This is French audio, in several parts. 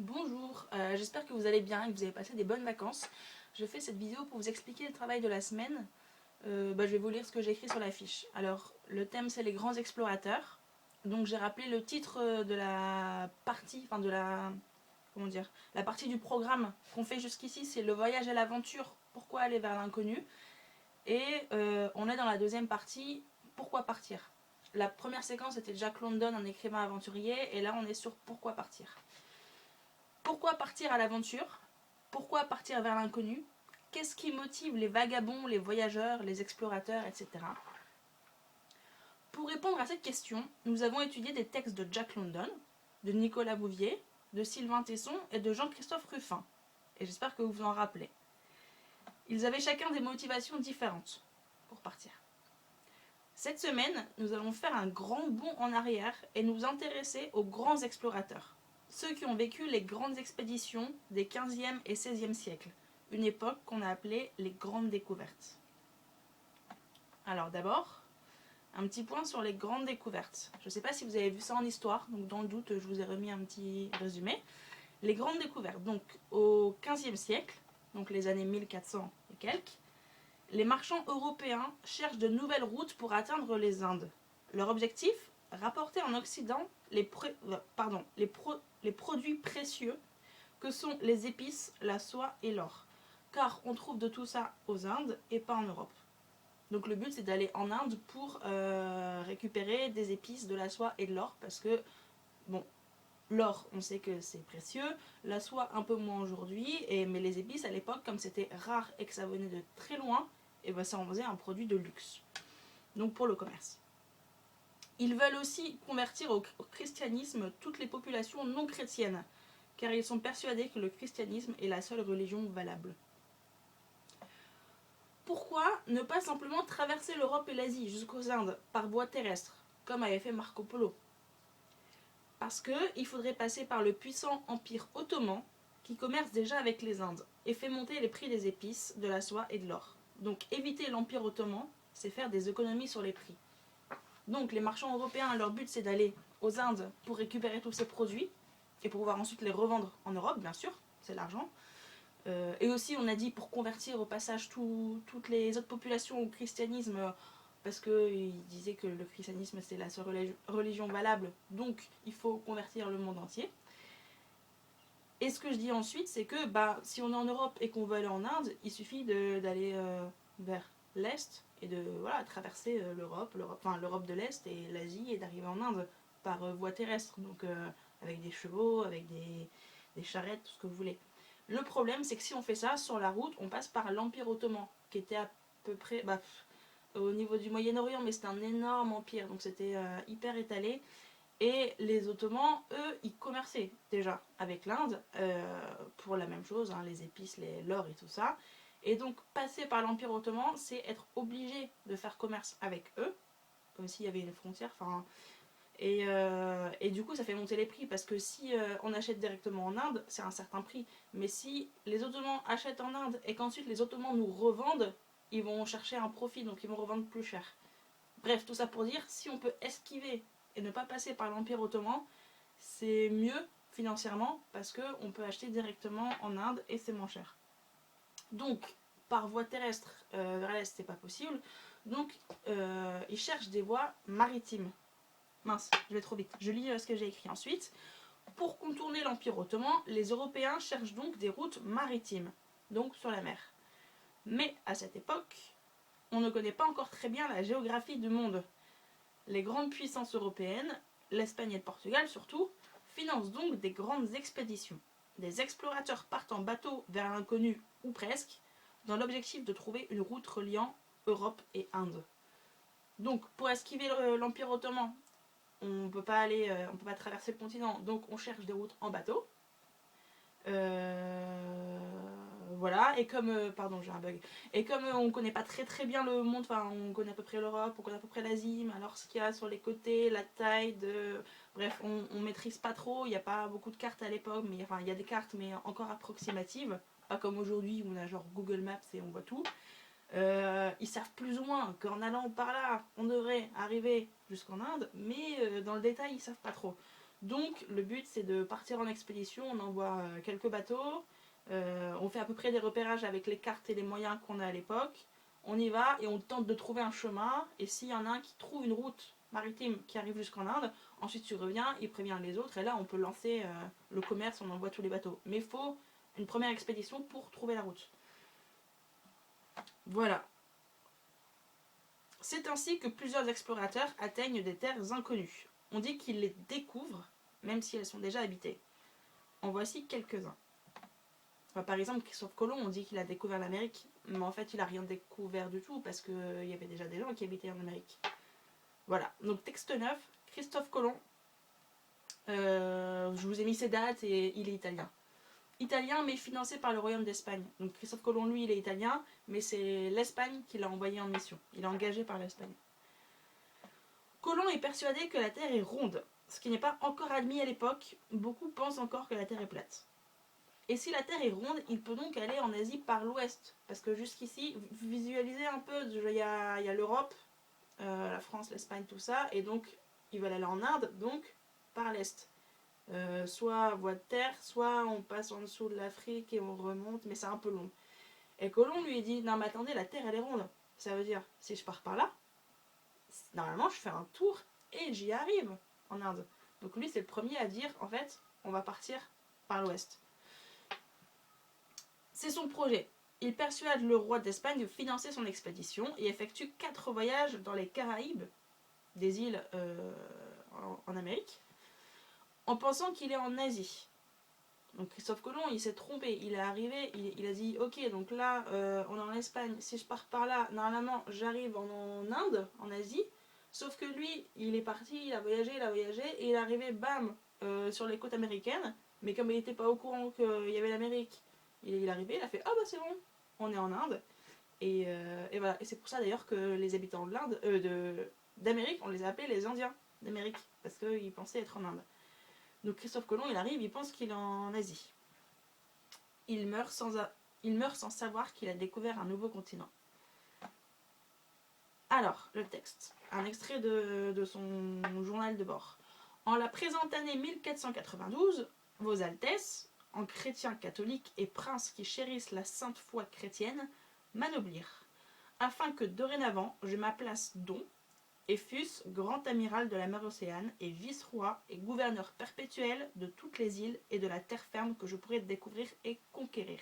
Bonjour, j'espère que vous allez bien et que vous avez passé des bonnes vacances. Je fais cette vidéo pour vous expliquer le travail de la semaine. Je vais vous lire ce que j'ai écrit sur la fiche. Alors, le thème c'est les grands explorateurs. Donc j'ai rappelé le titre de la partie, enfin de la... comment dire, la partie du programme qu'on fait jusqu'ici, c'est le voyage à l'aventure, pourquoi aller vers l'inconnu. Et on est dans la deuxième partie, pourquoi partir. La première séquence était Jack London, un écrivain aventurier, et là on est sur pourquoi partir. Pourquoi partir à l'aventure? Pourquoi partir vers l'inconnu? Qu'est-ce qui motive les vagabonds, les voyageurs, les explorateurs, etc. Pour répondre à cette question, nous avons étudié des textes de Jack London, de Nicolas Bouvier, de Sylvain Tesson et de Jean-Christophe Ruffin. Et j'espère que vous vous en rappelez. Ils avaient chacun des motivations différentes pour partir. Cette semaine, nous allons faire un grand bond en arrière et nous intéresser aux grands explorateurs. Ceux qui ont vécu les grandes expéditions des 15e et 16e siècles, une époque qu'on a appelée les grandes découvertes. Alors d'abord, un petit point sur les grandes découvertes. Je ne sais pas si vous avez vu ça en histoire, donc dans le doute, je vous ai remis un petit résumé. Les grandes découvertes, donc au 15e siècle, donc les années 1400 et quelques, les marchands européens cherchent de nouvelles routes pour atteindre les Indes. Leur objectif, rapporter en Occident les produits précieux que sont les épices, la soie et l'or. Car on trouve de tout ça aux Indes et pas en Europe. Donc le but c'est d'aller en Inde pour récupérer des épices, de la soie et de l'or parce que, bon, l'or on sait que c'est précieux, la soie un peu moins aujourd'hui, mais les épices à l'époque comme c'était rare et que ça venait de très loin, et ben ça en faisait un produit de luxe. Donc pour le commerce. Ils veulent aussi convertir au christianisme toutes les populations non chrétiennes, car ils sont persuadés que le christianisme est la seule religion valable. Pourquoi ne pas simplement traverser l'Europe et l'Asie jusqu'aux Indes par voie terrestre, comme avait fait Marco Polo? Parce qu'il faudrait passer par le puissant empire ottoman, qui commerce déjà avec les Indes, et fait monter les prix des épices, de la soie et de l'or. Donc éviter l'empire ottoman, c'est faire des économies sur les prix. Donc les marchands européens, leur but c'est d'aller aux Indes pour récupérer tous ces produits, et pour pouvoir ensuite les revendre en Europe, bien sûr, c'est l'argent. Et aussi, on a dit pour convertir au passage toutes les autres populations au christianisme, parce qu'ils disaient que le christianisme c'est la seule religion valable, donc il faut convertir le monde entier. Et ce que je dis ensuite, c'est que si on est en Europe et qu'on veut aller en Inde, il suffit d'aller vers l'Est et de traverser l'Europe de l'Est et l'Asie et d'arriver en Inde par voie terrestre, donc avec des chevaux, avec des charrettes, tout ce que vous voulez. Le problème, c'est que si on fait ça, sur la route, on passe par l'Empire ottoman, qui était à peu près au niveau du Moyen-Orient, mais c'était un énorme empire, donc c'était hyper étalé. Et les Ottomans, eux, ils commerçaient déjà avec l'Inde pour la même chose, hein, les épices, l'or et tout ça. Et donc, passer par l'Empire ottoman, c'est être obligé de faire commerce avec eux, comme s'il y avait une frontière. Et du coup, ça fait monter les prix parce que si on achète directement en Inde, c'est un certain prix. Mais si les Ottomans achètent en Inde et qu'ensuite les Ottomans nous revendent, ils vont chercher un profit, donc ils vont revendre plus cher. Bref, tout ça pour dire, si on peut esquiver et ne pas passer par l'Empire ottoman, c'est mieux financièrement parce qu'on peut acheter directement en Inde et c'est moins cher. Donc, par voie terrestre vers l'Est, c'est pas possible. Donc, ils cherchent des voies maritimes. Mince, je vais trop vite. Je lis ce que j'ai écrit ensuite. Pour contourner l'Empire ottoman, les Européens cherchent donc des routes maritimes, donc sur la mer. Mais à cette époque, on ne connaît pas encore très bien la géographie du monde. Les grandes puissances européennes, l'Espagne et le Portugal surtout, financent donc des grandes expéditions. Des explorateurs partent en bateau vers l'inconnu, ou presque, dans l'objectif de trouver une route reliant Europe et Inde. Donc, pour esquiver l'Empire ottoman, on peut pas traverser le continent, donc on cherche des routes en bateau. Voilà, et comme, pardon, j'ai un bug. Et comme on connaît pas très très bien le monde, enfin on connaît à peu près l'Europe, on connaît à peu près l'Asie, mais alors ce qu'il y a sur les côtés, la taille de... Bref, on maîtrise pas trop, il n'y a pas beaucoup de cartes à l'époque, mais il y a des cartes, mais encore approximatives. Pas comme aujourd'hui où on a genre Google Maps et on voit tout. Ils savent plus ou moins qu'en allant par là, on devrait arriver jusqu'en Inde, mais dans le détail, ils savent pas trop. Donc le but c'est de partir en expédition, on envoie quelques bateaux, on fait à peu près des repérages avec les cartes et les moyens qu'on a à l'époque, on y va et on tente de trouver un chemin, et s'il y en a un qui trouve une route maritime qui arrive jusqu'en Inde, ensuite tu reviens, il prévient les autres, et là on peut lancer le commerce, on envoie tous les bateaux. Mais il faut une première expédition pour trouver la route. Voilà. C'est ainsi que plusieurs explorateurs atteignent des terres inconnues. On dit qu'ils les découvrent, même si elles sont déjà habitées. En voici quelques-uns. Enfin, par exemple, Christophe Colomb, on dit qu'il a découvert l'Amérique, mais en fait, il n'a rien découvert du tout, parce qu'il y avait déjà des gens qui habitaient en Amérique. Voilà, donc texte 9, Christophe Colomb. Je vous ai mis ses dates et il est italien. Italien, mais financé par le Royaume d'Espagne. Donc Christophe Colomb, lui, il est italien, mais c'est l'Espagne qui l'a envoyé en mission. Il est engagé par l'Espagne. Colomb est persuadé que la Terre est ronde, ce qui n'est pas encore admis à l'époque. Beaucoup pensent encore que la Terre est plate. Et si la Terre est ronde, il peut donc aller en Asie par l'ouest. Parce que jusqu'ici, visualisez un peu, il y a l'Europe, la France, l'Espagne, tout ça, et donc ils veulent aller en Inde, donc par l'est. Soit voie de terre, soit on passe en dessous de l'Afrique et on remonte, mais c'est un peu long. Et Colomb lui dit, non mais attendez, la Terre elle est ronde. Ça veut dire, si je pars par là, normalement je fais un tour et j'y arrive en Inde. Donc lui c'est le premier à dire, en fait, on va partir par l'ouest. C'est son projet. Il persuade le roi d'Espagne de financer son expédition et effectue 4 voyages dans les Caraïbes, des îles en Amérique, en pensant qu'il est en Asie. Donc Christophe Colomb, il s'est trompé. Il est arrivé, il a dit ok, donc là, on est en Espagne. Si je pars par là, normalement, j'arrive en Inde, en Asie. Sauf que lui, il est parti, il a voyagé, et il est arrivé, bam, sur les côtes américaines. Mais comme il n'était pas au courant qu'il y avait l'Amérique, il est arrivé, il a fait oh bah c'est bon, on est en Inde. Et voilà. Et c'est pour ça d'ailleurs que les habitants de l'Inde, d'Amérique, on les a appelés les Indiens d'Amérique, parce qu'ils pensaient être en Inde. Donc Christophe Colomb, il arrive, il pense qu'il est en Asie. Il meurt sans savoir qu'il a découvert un nouveau continent. Alors, le texte. Un extrait de son journal de bord. En la présente année 1492, Vos Altesses, en chrétiens catholiques et princes qui chérissent la sainte foi chrétienne, m'anoblirent, afin que dorénavant je m'appelasse don, et fusse grand amiral de la mer Océane et vice-roi et gouverneur perpétuel de toutes les îles et de la terre ferme que je pourrais découvrir et conquérir.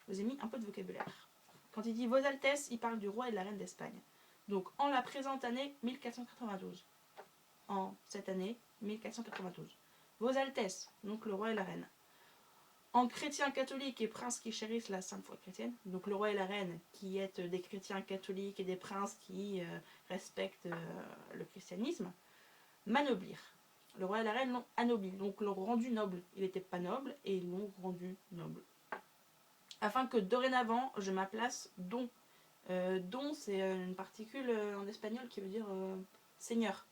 Je vous ai mis un peu de vocabulaire. Quand il dit Vos Altesses, il parle du roi et de la reine d'Espagne. Donc en la présente année 1492. En cette année 1492. Vos Altesses, donc le roi et la reine. En chrétiens catholiques et princes qui chérissent la sainte foi chrétienne, donc le roi et la reine qui êtes des chrétiens catholiques et des princes qui respectent le christianisme, m'anoblirent. Le roi et la reine l'ont anobli, donc l'ont rendu noble. Il n'était pas noble et ils l'ont rendu noble. Afin que dorénavant je m'appelasse don. Don c'est une particule en espagnol qui veut dire seigneur.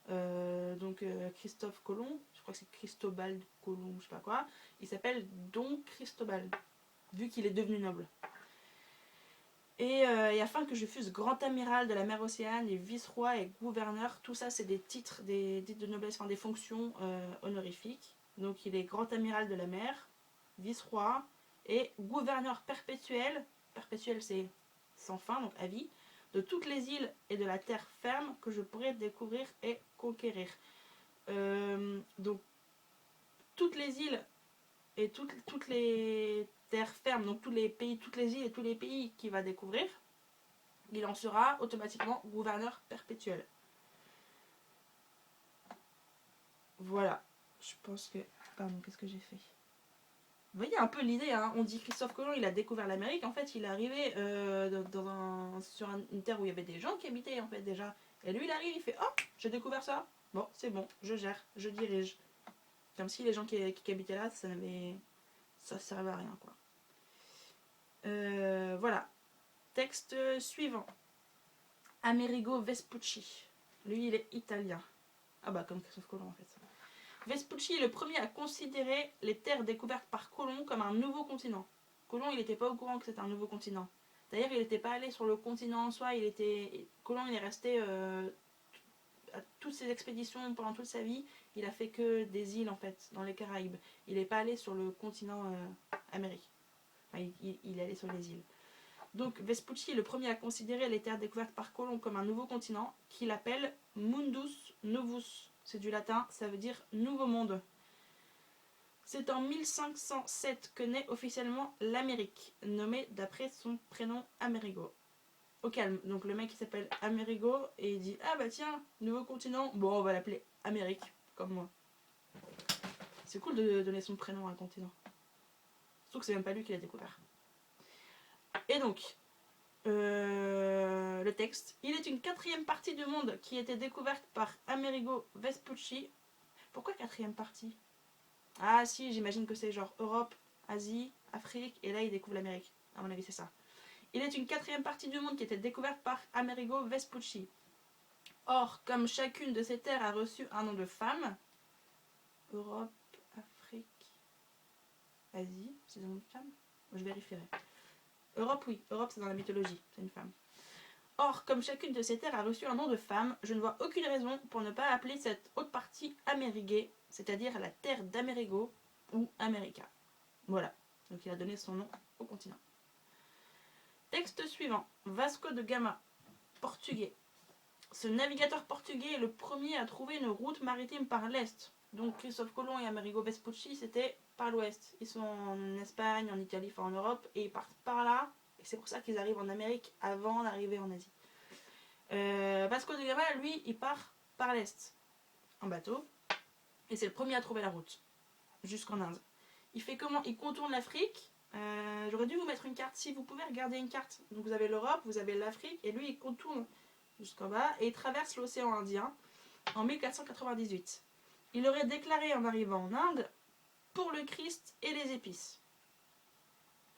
Donc Christophe Colomb, je crois que c'est Cristobal Colomb, je sais pas quoi, il s'appelle Don Cristobal, vu qu'il est devenu noble. Et afin que je fusse grand amiral de la mer Océane et vice-roi et gouverneur, tout ça c'est des titres de noblesse, enfin des fonctions honorifiques. Donc il est grand amiral de la mer, vice-roi et gouverneur perpétuel. Perpétuel c'est sans fin, donc à vie, de toutes les îles et de la terre ferme que je pourrais découvrir et conquérir. Donc toutes les îles et toutes les terres fermes, donc tous les pays, toutes les îles et tous les pays qu'il va découvrir, il en sera automatiquement gouverneur perpétuel. Voilà. Je pense que... Pardon, qu'est-ce que j'ai fait ? Vous voyez un peu l'idée, hein. On dit Christophe Colomb, il a découvert l'Amérique. En fait, il est arrivé sur une terre où il y avait des gens qui habitaient, en fait, déjà. Et lui, il arrive, il fait « Oh, j'ai découvert ça. Bon, c'est bon, je gère, je dirige. » Comme si les gens qui habitaient là, ça servait à rien, quoi. Voilà. Texte suivant. Amerigo Vespucci. Lui, il est italien. Ah bah, comme Christophe Colomb, en fait. Vespucci est le premier à considérer les terres découvertes par Colomb comme un nouveau continent. Colomb, il n'était pas au courant que c'était un nouveau continent. D'ailleurs, il n'était pas allé sur le continent en soi. Colomb, il est resté à toutes ses expéditions pendant toute sa vie, il a fait que des îles en fait, dans les Caraïbes. Il n'est pas allé sur le continent américain. Enfin, il est allé sur les îles. Donc Vespucci est le premier à considérer les terres découvertes par Colomb comme un nouveau continent qu'il appelle Mundus Novus. C'est du latin, ça veut dire nouveau monde. C'est en 1507 que naît officiellement l'Amérique, nommée d'après son prénom Amerigo. Au calme, donc le mec il s'appelle Amerigo et il dit ah bah tiens, nouveau continent, bon on va l'appeler Amérique, comme moi. C'est cool de donner son prénom à un continent. Surtout que c'est même pas lui qui l'a découvert. Et donc, le texte. Il est une quatrième partie du monde qui a été découverte par Amerigo Vespucci. Pourquoi quatrième partie? Ah si, j'imagine que c'est genre Europe, Asie, Afrique, et là il découvre l'Amérique. À mon avis c'est ça. Il est une quatrième partie du monde qui a été découverte par Amerigo Vespucci. Or, comme chacune de ces terres a reçu un nom de femme, Europe, Afrique, Asie, c'est un nom de femme? Je vérifierai. Europe, oui. Europe, c'est dans la mythologie. C'est une femme. Or, comme chacune de ces terres a reçu un nom de femme, je ne vois aucune raison pour ne pas appeler cette haute partie Amériguée, c'est-à-dire la terre d'Amérigo ou America. Voilà. Donc il a donné son nom au continent. Texte suivant. Vasco de Gama, portugais. Ce navigateur portugais est le premier à trouver une route maritime par l'est. Donc Christophe Colomb et Amerigo Vespucci, c'était par l'ouest. Ils sont en Espagne, en Italie, enfin en Europe, et ils partent par là. Et c'est pour ça qu'ils arrivent en Amérique avant d'arriver en Asie. Vasco de Gama, lui, il part par l'est, en bateau. Et c'est le premier à trouver la route, jusqu'en Inde. Il fait comment? Il contourne l'Afrique. J'aurais dû vous mettre une carte, si vous pouvez regarder une carte. Donc vous avez l'Europe, vous avez l'Afrique, et lui, il contourne jusqu'en bas, et il traverse l'océan Indien en 1498. Il aurait déclaré en arrivant en Inde pour le Christ et les épices.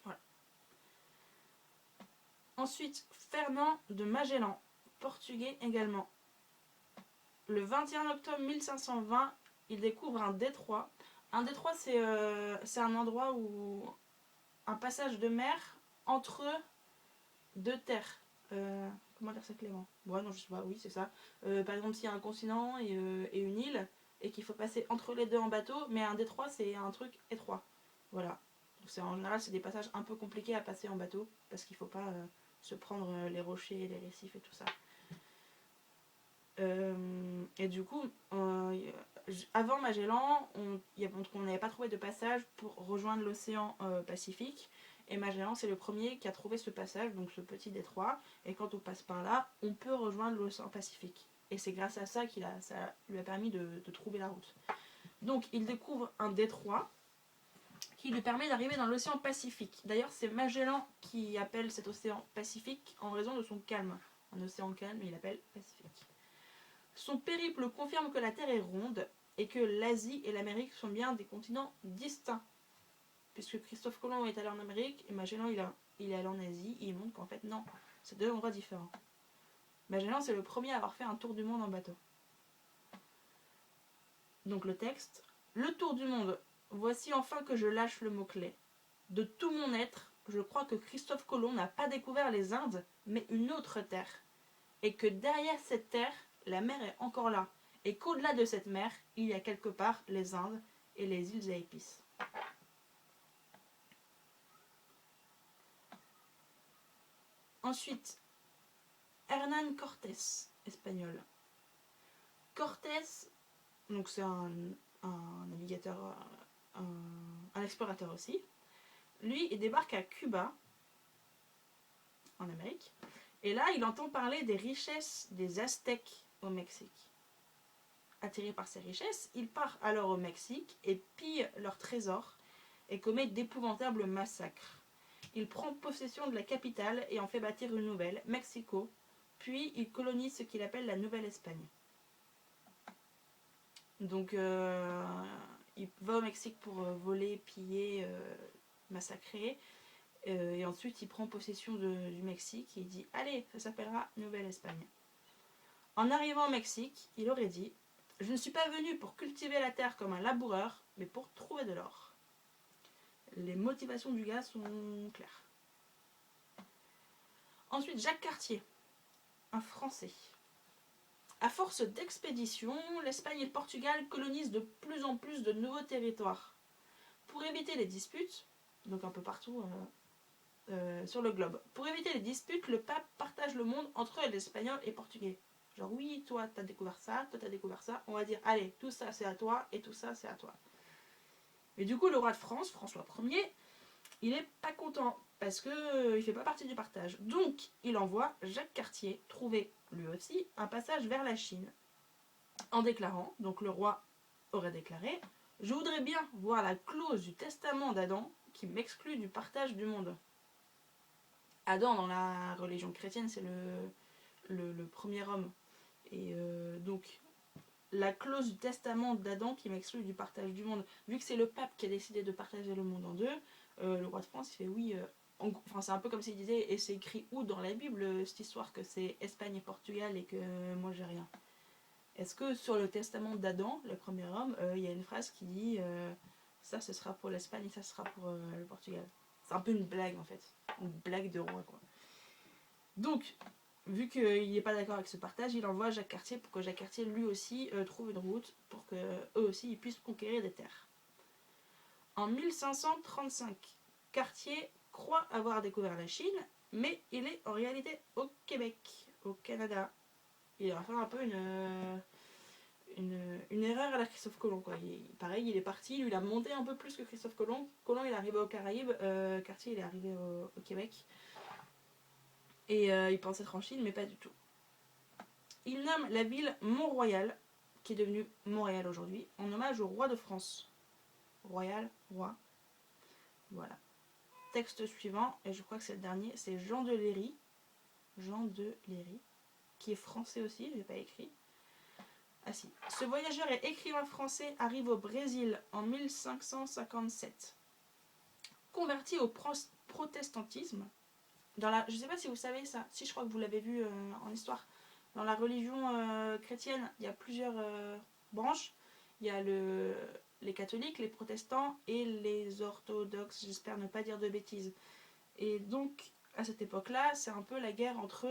Voilà. Ensuite, Fernand de Magellan, portugais également. Le 21 octobre 1520, il découvre un détroit. Un détroit, c'est un endroit où un passage de mer entre deux terres. Comment dire ça, Clément? Ouais, non, je sais pas, oui, c'est ça. Par exemple, s'il y a un continent et une île, et qu'il faut passer entre les deux en bateau, mais un détroit, c'est un truc étroit. Voilà. Donc en général, c'est des passages un peu compliqués à passer en bateau, parce qu'il ne faut pas se prendre les rochers, les récifs et tout ça. Et du coup, avant Magellan, on n'avait pas trouvé de passage pour rejoindre l'océan Pacifique. Et Magellan, c'est le premier qui a trouvé ce passage, donc ce petit détroit. Et quand on passe par là, on peut rejoindre l'océan Pacifique. Et c'est grâce à ça ça lui a permis de trouver la route. Donc il découvre un détroit qui lui permet d'arriver dans l'océan Pacifique. D'ailleurs, c'est Magellan qui appelle cet océan Pacifique en raison de son calme. Un océan calme, il l'appelle Pacifique. Son périple confirme que la Terre est ronde et que l'Asie et l'Amérique sont bien des continents distincts. Puisque Christophe Colomb est allé en Amérique et Magellan il est allé en Asie, et il montre qu'en fait non, c'est deux endroits différents. Magellan c'est le premier à avoir fait un tour du monde en bateau. Donc le texte. Le tour du monde. Voici enfin que je lâche le mot-clé. De tout mon être, je crois que Christophe Colomb n'a pas découvert les Indes, mais une autre terre. Et que derrière cette terre, la mer est encore là. Et qu'au-delà de cette mer, il y a quelque part les Indes et les îles à épices. Ensuite, Hernán Cortés, espagnol. Cortés, donc c'est un navigateur, un explorateur aussi. Lui, il débarque à Cuba, en Amérique. Et là, il entend parler des richesses des Aztèques au Mexique. Attiré par ces richesses, il part alors au Mexique et pille leurs trésors et commet d'épouvantables massacres. Il prend possession de la capitale et en fait bâtir une nouvelle, Mexico, puis il colonise ce qu'il appelle la Nouvelle-Espagne. Donc il va au Mexique pour voler, piller, massacrer, et ensuite il prend possession du Mexique et il dit « Allez, ça s'appellera Nouvelle-Espagne ». En arrivant au Mexique, il aurait dit « Je ne suis pas venu pour cultiver la terre comme un laboureur, mais pour trouver de l'or ». Les motivations du gars sont claires. Ensuite, Jacques Cartier, un Français. À force d'expéditions, l'Espagne et le Portugal colonisent de plus en plus de nouveaux territoires. Pour éviter les disputes, donc un peu partout sur le globe, pour éviter les disputes, le pape partage le monde entre les Espagnols et Portugais. Genre oui, toi t'as découvert ça, toi t'as découvert ça, on va dire allez, tout ça c'est à toi et tout ça c'est à toi. Et du coup le roi de France, François Ier, il est pas content parce que il fait pas partie du partage. Donc il envoie Jacques Cartier trouver lui aussi un passage vers la Chine en déclarant, donc le roi aurait déclaré: je voudrais bien voir la clause du testament d'Adam qui m'exclut du partage du monde. Adam dans la religion chrétienne c'est le premier homme. Et donc la clause du testament d'Adam qui m'exclut du partage du monde, vu que c'est le pape qui a décidé de partager le monde en deux, le roi de France il fait oui, enfin c'est un peu comme s'il disait, et c'est écrit où dans la Bible cette histoire que c'est Espagne et Portugal et que moi j'ai rien. Est-ce que sur le testament d'Adam, le premier homme, il y a une phrase qui dit ça ce sera pour l'Espagne et ça sera pour le Portugal. C'est un peu une blague en fait, une blague de roi quoi. Donc vu qu'il n'est pas d'accord avec ce partage, il envoie Jacques Cartier pour que Jacques Cartier lui aussi trouve une route pour que eux aussi ils puissent conquérir des terres. En 1535, Cartier croit avoir découvert la Chine, mais il est en réalité au Québec, au Canada. Il va faire un peu une erreur à la Christophe Colomb quoi. Pareil, il est parti, lui il a monté un peu plus que Christophe Colomb. Colomb il est arrivé aux Caraïbes, Cartier il est arrivé au Québec. Et il pensait être en Chine, mais pas du tout. Il nomme la ville Mont-Royal, qui est devenue Montréal aujourd'hui, en hommage au roi de France. Royal, roi. Voilà. Texte suivant, et je crois que c'est le dernier, c'est Jean de Léry. Jean de Léry, qui est français aussi, je n'ai pas écrit. Ah si. Ce voyageur et écrivain français arrive au Brésil en 1557. Converti au protestantisme, je ne sais pas si vous savez ça, si je crois que vous l'avez vu en histoire. Dans la religion chrétienne, il y a plusieurs branches. Il y a les catholiques, les protestants et les orthodoxes, j'espère ne pas dire de bêtises. Et donc, à cette époque-là, c'est un peu la guerre entre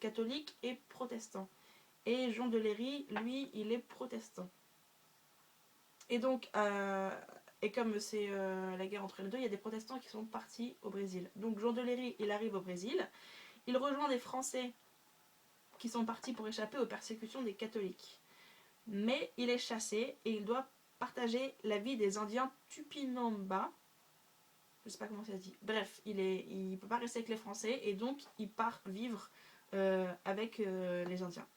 catholiques et protestants. Et Jean de Léry, lui, il est protestant. Et donc, et comme c'est la guerre entre les deux, il y a des protestants qui sont partis au Brésil. Donc Jean de Léry, il arrive au Brésil. Il rejoint des Français qui sont partis pour échapper aux persécutions des catholiques. Mais il est chassé et il doit partager la vie des Indiens Tupinamba. Je sais pas comment ça se dit. Bref, il peut pas rester avec les Français et donc il part vivre avec les Indiens.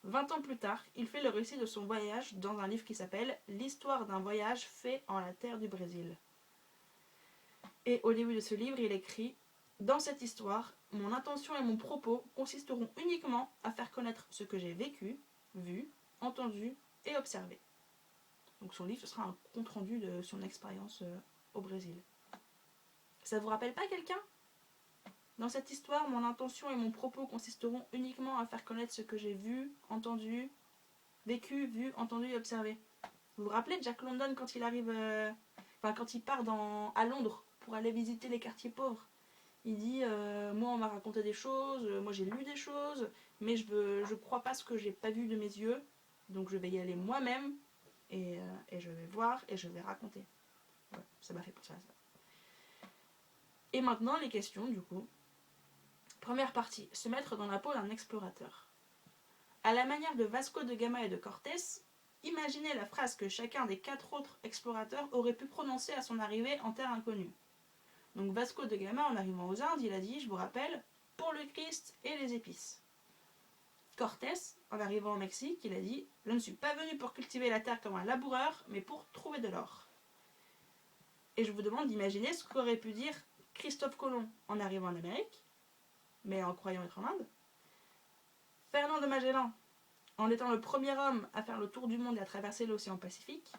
20 ans plus tard, il fait le récit de son voyage dans un livre qui s'appelle L'histoire d'un voyage fait en la terre du Brésil. Et au début de ce livre, il écrit: dans cette histoire, mon intention et mon propos consisteront uniquement à faire connaître ce que j'ai vécu, vu, entendu et observé. Donc son livre, ce sera un compte-rendu de son expérience au Brésil. Ça vous rappelle pas quelqu'un ? Dans cette histoire, mon intention et mon propos consisteront uniquement à faire connaître ce que j'ai vu, entendu, vécu, vu, entendu et observé. Vous vous rappelez de Jack London quand il arrive, quand il part à Londres pour aller visiter les quartiers pauvres ? Il dit moi on m'a raconté des choses, moi j'ai lu des choses, mais je crois pas ce que j'ai pas vu de mes yeux, donc je vais y aller moi-même et je vais voir et je vais raconter. Ouais, ça m'a fait penser à ça. Et maintenant les questions du coup. Première partie, se mettre dans la peau d'un explorateur. À la manière de Vasco de Gama et de Cortés, imaginez la phrase que chacun des 4 autres explorateurs aurait pu prononcer à son arrivée en terre inconnue. Donc Vasco de Gama, en arrivant aux Indes, il a dit, je vous rappelle, pour le Christ et les épices. Cortés, en arrivant au Mexique, il a dit, je ne suis pas venu pour cultiver la terre comme un laboureur, mais pour trouver de l'or. Et je vous demande d'imaginer ce qu'aurait pu dire Christophe Colomb en arrivant en Amérique, mais en croyant être en Inde. Fernand de Magellan, en étant le premier homme à faire le tour du monde et à traverser l'océan Pacifique.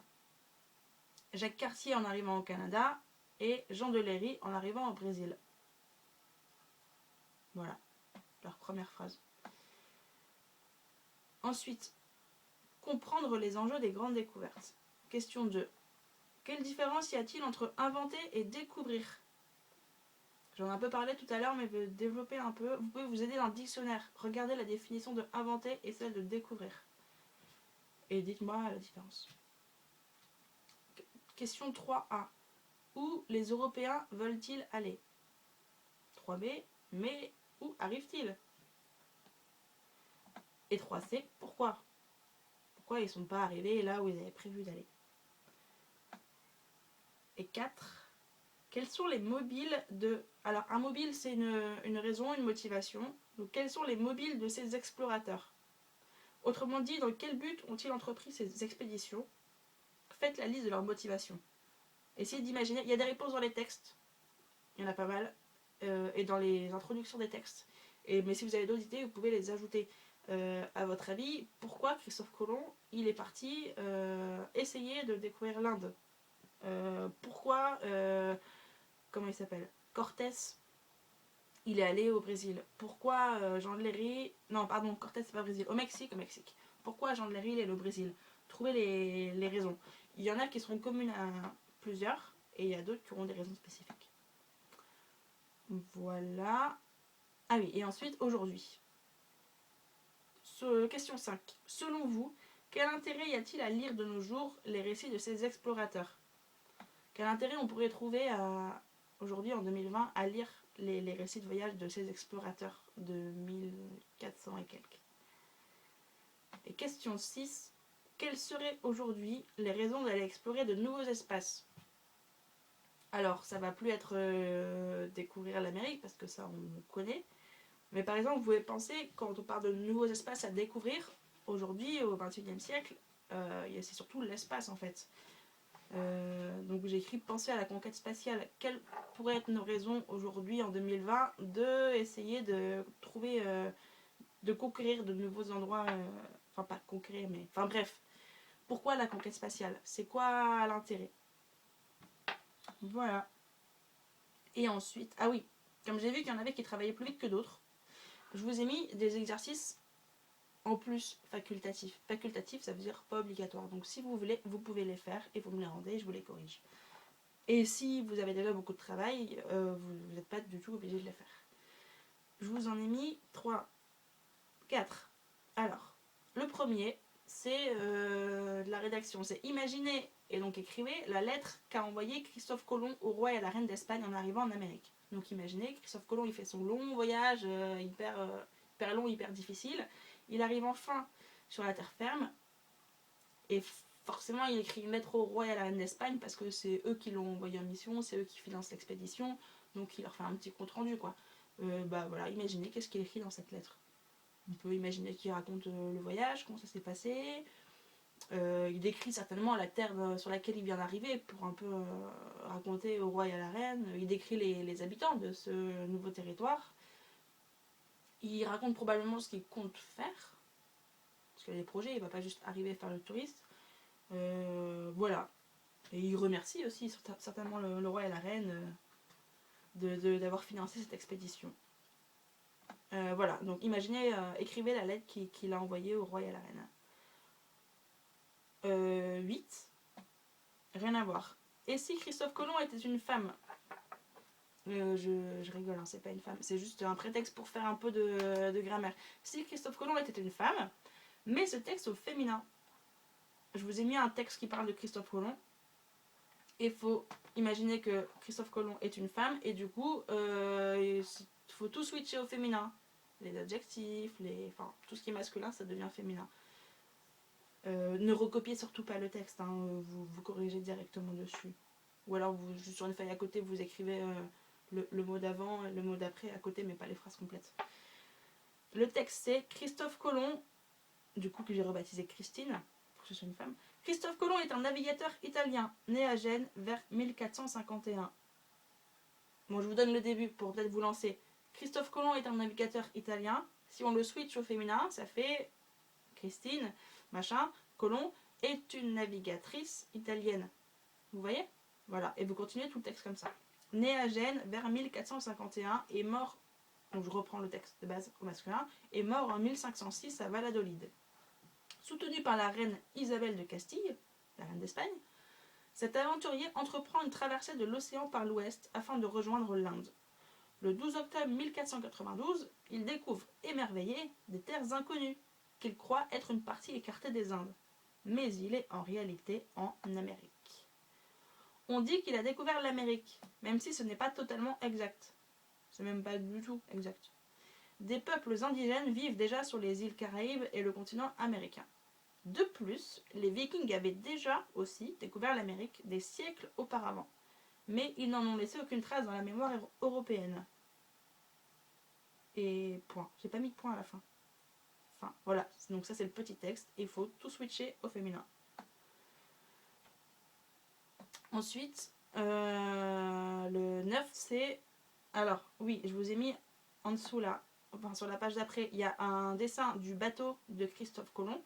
Jacques Cartier en arrivant au Canada. Et Jean de Léry en arrivant au Brésil. Voilà, leur première phrase. Ensuite, comprendre les enjeux des grandes découvertes. Question 2. Quelle différence y a-t-il entre inventer et découvrir ? J'en ai un peu parlé tout à l'heure, mais je vais développer un peu. Vous pouvez vous aider dans le dictionnaire. Regardez la définition de inventer et celle de découvrir. Et dites-moi la différence. Question 3A. Où les Européens veulent-ils aller? 3B. Mais où arrivent-ils? Et 3C. Pourquoi? Pourquoi ils ne sont pas arrivés là où ils avaient prévu d'aller? Et 4. Quels sont les mobiles de... Alors, un mobile, c'est une raison, une motivation. Donc, quels sont les mobiles de ces explorateurs? Autrement dit, dans quel but ont-ils entrepris ces expéditions? Faites la liste de leurs motivations. Essayez d'imaginer. Il y a des réponses dans les textes. Il y en a pas mal. Et dans les introductions des textes. Mais si vous avez d'autres idées, vous pouvez les ajouter. À votre avis, pourquoi Christophe Colomb, il est parti essayer de découvrir l'Inde? Pourquoi... comment il s'appelle? Cortés, il est allé au Brésil. Pourquoi Jean de Léry... Non, pardon, Cortés, c'est pas au Brésil. Au Mexique. Pourquoi Jean de Léry, il est allé au Brésil? Trouvez les raisons. Il y en a qui seront communes à plusieurs, et il y a d'autres qui auront des raisons spécifiques. Voilà. Ah oui, et ensuite, aujourd'hui. Question 5. Selon vous, quel intérêt y a-t-il à lire de nos jours les récits de ces explorateurs? Quel intérêt on pourrait trouver aujourd'hui, en 2020, à lire les récits de voyage de ces explorateurs de 1400 et quelques? Et question 6. Quelles seraient aujourd'hui les raisons d'aller explorer de nouveaux espaces? Alors, ça va plus être découvrir l'Amérique, parce que ça, on connaît. Mais par exemple, vous pouvez penser, quand on parle de nouveaux espaces à découvrir, aujourd'hui, au XXIe siècle, c'est surtout l'espace, en fait. Donc j'ai écrit penser à la conquête spatiale. Quelles pourraient être nos raisons aujourd'hui en 2020 de essayer de trouver, de conquérir de nouveaux endroits, enfin pas conquérir, mais enfin bref. Pourquoi la conquête spatiale? C'est quoi l'intérêt? Voilà. Et ensuite, ah oui, comme j'ai vu qu'il y en avait qui travaillaient plus vite que d'autres, je vous ai mis des exercices en plus facultatifs. Facultatif, ça veut dire pas obligatoire. Donc si vous voulez, vous pouvez les faire et vous me les rendez, je vous les corrige. Et si vous avez déjà beaucoup de travail, vous n'êtes pas du tout obligé de les faire. Je vous en ai mis 3, 4. Alors, le premier, c'est de la rédaction. C'est imaginer, et donc écrivez, la lettre qu'a envoyée Christophe Colomb au roi et à la reine d'Espagne en arrivant en Amérique. Donc imaginez, Christophe Colomb, il fait son long voyage, hyper long, hyper difficile. Il arrive enfin sur la terre ferme, et forcément, il écrit une lettre au roi et à la reine d'Espagne parce que c'est eux qui l'ont envoyé en mission, c'est eux qui financent l'expédition, donc il leur fait un petit compte rendu, quoi. Voilà, imaginez qu'est-ce qu'il écrit dans cette lettre. On peut imaginer qu'il raconte le voyage, comment ça s'est passé. Il décrit certainement la terre sur laquelle il vient d'arriver pour un peu raconter au roi et à la reine. Il décrit les habitants de ce nouveau territoire. Il raconte probablement ce qu'il compte faire, parce qu'il a des projets, il ne va pas juste arriver à faire le touriste. Voilà. Et il remercie aussi certainement le roi et la reine d'avoir financé cette expédition. Voilà, donc imaginez, écrivez la lettre qu'il a envoyée au roi et à la reine. 8. Rien à voir. Et si Christophe Colomb était une femme? Je rigole, hein, c'est pas une femme, c'est juste un prétexte pour faire un peu de grammaire. Si Christophe Colomb était une femme, mais ce texte au féminin. Je vous ai mis un texte qui parle de Christophe Colomb. Et il faut imaginer que Christophe Colomb est une femme, et du coup, il faut tout switcher au féminin. Les adjectifs, enfin, tout ce qui est masculin, ça devient féminin. Ne recopiez surtout pas le texte, hein, vous corrigez directement dessus. Ou alors, juste sur une feuille à côté, vous écrivez le mot d'avant et le mot d'après à côté, mais pas les phrases complètes. Le texte, c'est Christophe Colomb, du coup que j'ai rebaptisé Christine, pour que ce soit une femme. Christophe Colomb est un navigateur italien, né à Gênes vers 1451. Bon, je vous donne le début pour peut-être vous lancer. Christophe Colomb est un navigateur italien. Si on le switch au féminin, ça fait Christine, machin. Colomb est une navigatrice italienne. Vous voyez? Voilà, et vous continuez tout le texte comme ça. Né à Gênes vers 1451 et mort, donc je reprends le texte de base au masculin, et mort en 1506 à Valladolid. Soutenu par la reine Isabelle de Castille, la reine d'Espagne, cet aventurier entreprend une traversée de l'océan par l'ouest afin de rejoindre l'Inde. Le 12 octobre 1492, il découvre, émerveillé, des terres inconnues, qu'il croit être une partie écartée des Indes. Mais il est en réalité en Amérique. On dit qu'il a découvert l'Amérique, même si ce n'est pas totalement exact. C'est même pas du tout exact. Des peuples indigènes vivent déjà sur les îles Caraïbes et le continent américain. De plus, les Vikings avaient déjà aussi découvert l'Amérique des siècles auparavant, mais ils n'en ont laissé aucune trace dans la mémoire européenne. Et point. J'ai pas mis de point à la fin. Enfin, voilà. Donc ça, c'est le petit texte. Il faut tout switcher au féminin. Ensuite, le 9, c'est... Alors, oui, je vous ai mis en dessous là, enfin sur la page d'après, il y a un dessin du bateau de Christophe Colomb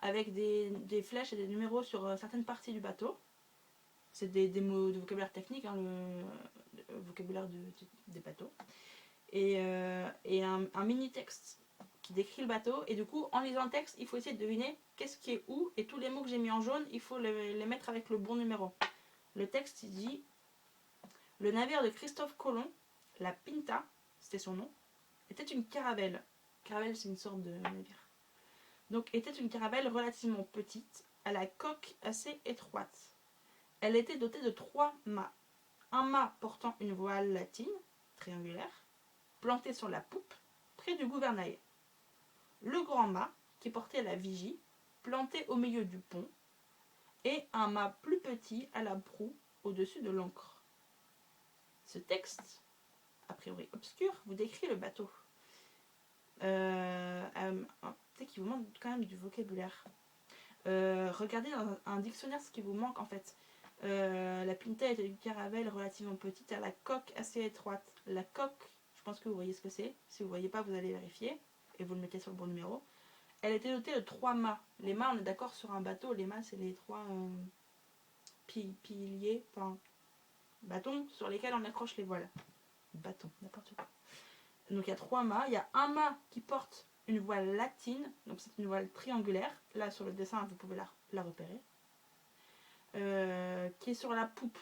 avec des flèches et des numéros sur certaines parties du bateau. C'est des mots de vocabulaire technique, hein, le vocabulaire des bateaux. Et un mini-texte qui décrit le bateau. Et du coup, en lisant le texte, il faut essayer de deviner qu'est-ce qui est où. Et tous les mots que j'ai mis en jaune, il faut les mettre avec le bon numéro. Le texte, il dit « Le navire de Christophe Colomb, la Pinta, c'était son nom, était une caravelle. » Caravelle, c'est une sorte de navire. Donc, était une caravelle relativement petite, à la coque assez étroite. Elle était dotée de 3 mâts. Un mât portant une voile latine, triangulaire, planté sur la poupe, près du gouvernail. Le grand mât, qui portait la vigie, planté au milieu du pont, et un mât plus petit à la proue, au-dessus de l'ancre. Ce texte, a priori obscur, vous décrit le bateau. Peut-être qu'il vous manque quand même du vocabulaire. Regardez dans un dictionnaire ce qui vous manque en fait. La Pinta était une caravelle relativement petite à la coque assez étroite. La coque, je pense que vous voyez ce que c'est. Si vous ne voyez pas, vous allez vérifier et vous le mettez sur le bon numéro. Elle était dotée de 3 mâts. Les mâts, on est d'accord sur un bateau. Les mâts, c'est les 3 piliers, enfin bâtons sur lesquels on accroche les voiles. Bâtons, n'importe quoi. Donc il y a 3 mâts. Il y a un mât qui porte une voile latine, donc c'est une voile triangulaire. Là sur le dessin, vous pouvez la repérer. Qui est sur la poupe.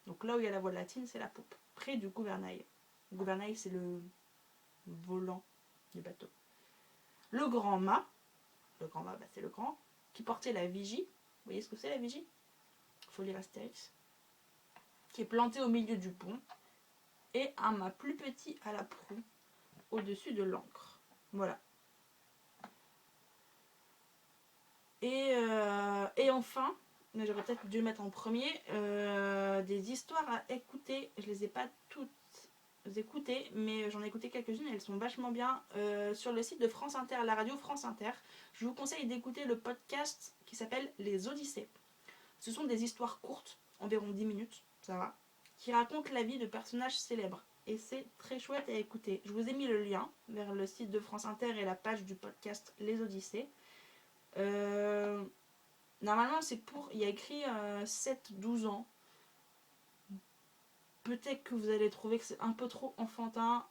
Donc là où il y a la voile latine, c'est la poupe, près du gouvernail. Le gouvernail, c'est le volant du bateau. Le grand mât, c'est le grand, qui portait la vigie. Vous voyez ce que c'est la vigie? Il faut lire Astérix. Qui est planté au milieu du pont. Et un mât plus petit à la proue, au-dessus de l'ancre. Voilà. Et enfin, mais j'aurais peut-être dû le mettre en premier, des histoires à écouter. Je les ai pas toutes écoutées, mais j'en ai écouté quelques-unes et elles sont vachement bien. Sur le site de France Inter, la radio France Inter, je vous conseille d'écouter le podcast qui s'appelle Les Odyssées. Ce sont des histoires courtes, environ 10 minutes, ça va, qui racontent la vie de personnages célèbres. Et c'est très chouette à écouter. Je vous ai mis le lien vers le site de France Inter et la page du podcast Les Odyssées. Normalement, c'est pour... Il y a écrit 7-12 ans. Peut-être que vous allez trouver que c'est un peu trop enfantin.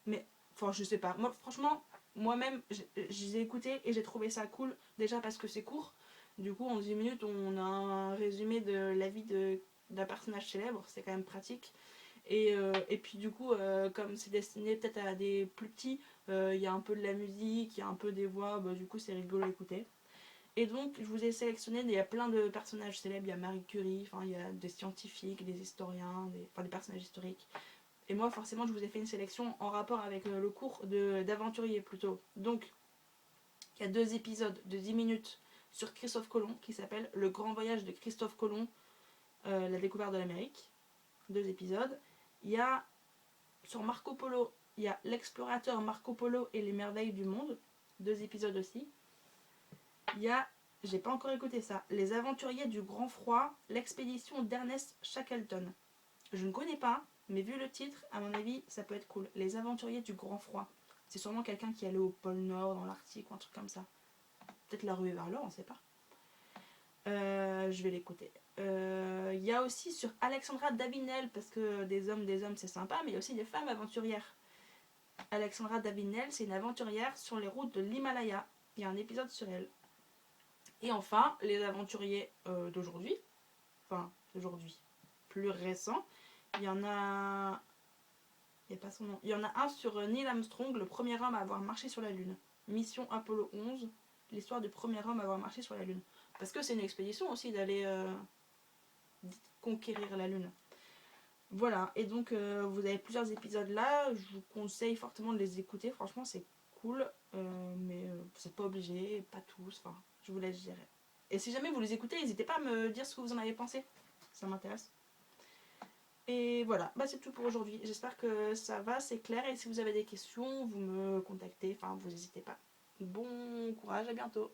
Mais, enfin, je sais pas. Moi, franchement, moi-même, je les ai écoutés et j'ai trouvé ça cool. Déjà parce que c'est court. Du coup, en 10 minutes, on a un résumé de la vie d'un personnage célèbre. C'est quand même pratique. Et puis du coup, comme c'est destiné peut-être à des plus petits, il y a un peu de la musique, il y a un peu des voix. Du coup, c'est rigolo à écouter. Et donc, je vous ai sélectionné, il y a plein de personnages célèbres, il y a Marie Curie, il y a des scientifiques, des historiens, des personnages historiques. Et moi, forcément, je vous ai fait une sélection en rapport avec le cours d'aventurier plutôt. Donc, il y a 2 épisodes de 10 minutes sur Christophe Colomb qui s'appelle Le grand voyage de Christophe Colomb, la découverte de l'Amérique. 2 épisodes. Il y a, sur Marco Polo, il y a L'explorateur Marco Polo et les merveilles du monde. 2 épisodes aussi. Il y a, j'ai pas encore écouté ça, Les aventuriers du grand froid, l'expédition d'Ernest Shackleton. Je ne connais pas, mais vu le titre, à mon avis, ça peut être cool. Les aventuriers du grand froid. C'est sûrement quelqu'un qui allait au pôle Nord, dans l'Arctique ou un truc comme ça. Peut-être la ruée vers l'or, on sait pas. Je vais l'écouter. Il y a aussi sur Alexandra Davinel, parce que des hommes, c'est sympa, mais il y a aussi des femmes aventurières. Alexandra Davinel, c'est une aventurière sur les routes de l'Himalaya. Il y a un épisode sur elle. Et enfin, les aventuriers d'aujourd'hui, plus récents, il y en a Il n'y a pas son nom. Il y en a un sur Neil Armstrong, le premier homme à avoir marché sur la Lune. Mission Apollo 11, l'histoire du premier homme à avoir marché sur la Lune. Parce que c'est une expédition aussi d'aller conquérir la Lune. Voilà, et donc vous avez plusieurs épisodes là, je vous conseille fortement de les écouter, franchement c'est cool, mais vous n'êtes pas obligés, pas tous, enfin je vous laisse gérer. Et si jamais vous les écoutez, n'hésitez pas à me dire ce que vous en avez pensé, ça m'intéresse. Et voilà, bah c'est tout pour aujourd'hui, j'espère que ça va, c'est clair, et si vous avez des questions, vous me contactez, enfin vous n'hésitez pas. Bon courage, à bientôt.